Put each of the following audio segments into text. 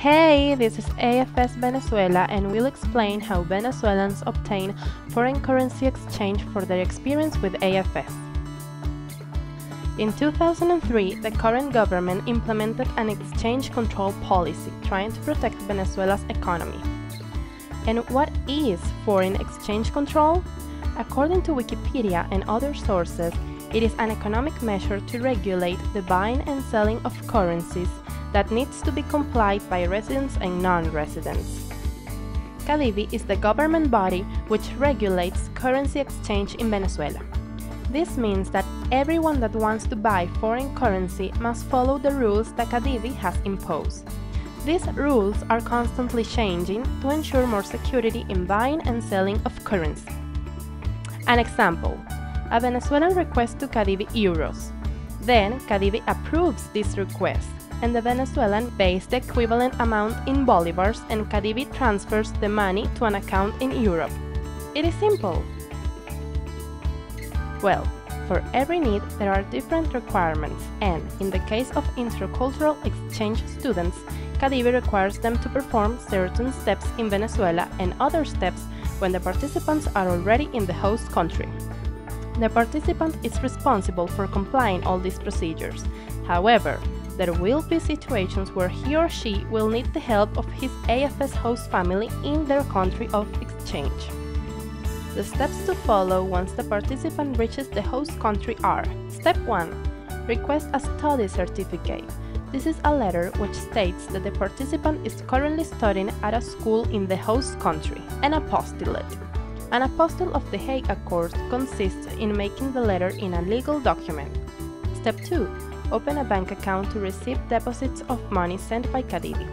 Hey, this is AFS Venezuela and we'll explain how Venezuelans obtain foreign currency exchange for their experience with AFS. In 2003, the current government implemented an exchange control policy trying to protect Venezuela's economy. And what is foreign exchange control? According to Wikipedia and other sources, it is an economic measure to regulate the buying and selling of currencies that needs to be complied by residents and non-residents. CADIVI is the government body which regulates currency exchange in Venezuela. This means that everyone that wants to buy foreign currency must follow the rules that CADIVI has imposed. These rules are constantly changing to ensure more security in buying and selling of currency. An example: a Venezuelan requests to CADIVI euros. Then CADIVI approves this request, and the Venezuelan pays the equivalent amount in bolivars and CADIVI transfers the money to an account in Europe. It is simple. Well, for every need there are different requirements, and in the case of intercultural exchange students, CADIVI requires them to perform certain steps in Venezuela and other steps when the participants are already in the host country. The participant is responsible for complying all these procedures. However, there will be situations where he or she will need the help of his AFS host family in their country of exchange. The steps to follow once the participant reaches the host country are: Step 1. Request a study certificate. This is a letter which states that the participant is currently studying at a school in the host country. An apostillate. An apostille of the Hague Accords consists in making the letter in a legal document. Step 2. Open a bank account to receive deposits of money sent by CADIVI.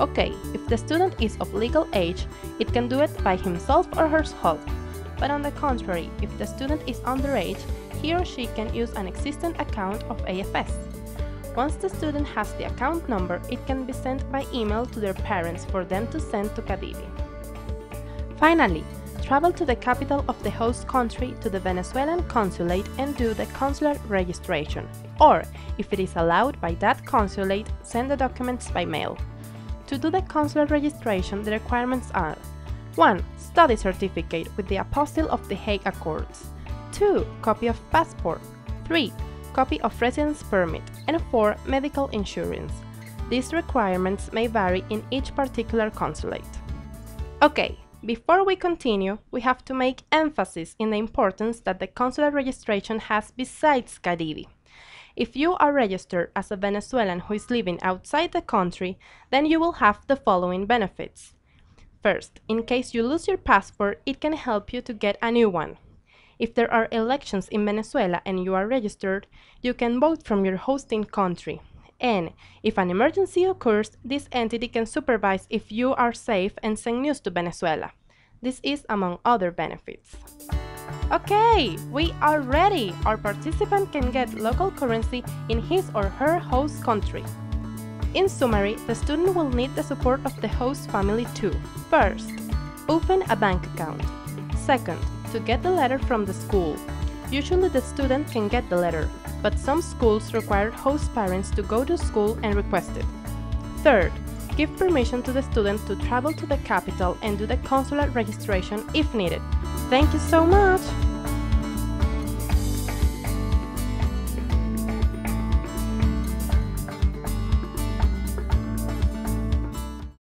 Okay, if the student is of legal age, it can do it by himself or herself. But on the contrary, if the student is underage, he or she can use an existing account of AFS. Once the student has the account number, it can be sent by email to their parents for them to send to CADIVI. Finally, travel to the capital of the host country to the Venezuelan consulate and do the consular registration. Or, if it is allowed by that consulate, send the documents by mail. To do the consular registration, the requirements are: 1. Study certificate with the apostille of the Hague Accords. 2. Copy of passport. 3. Copy of residence permit. And 4. Medical insurance. These requirements may vary in each particular consulate. Okay. Before we continue, we have to make emphasis in the importance that the consular registration has besides CADIVI. If you are registered as a Venezuelan who is living outside the country, then you will have the following benefits. First, in case you lose your passport, it can help you to get a new one. If there are elections in Venezuela and you are registered, you can vote from your hosting country. And if an emergency occurs, this entity can supervise if you are safe and send news to Venezuela. This is among other benefits. Okay, we are ready! Our participant can get local currency in his or her host country. In summary, the student will need the support of the host family too. First, open a bank account. Second, to get the letter from the school. Usually the student can get the letter, but some schools require host parents to go to school and request it. Third, give permission to the student to travel to the capital and do the consular registration if needed. Thank you so much!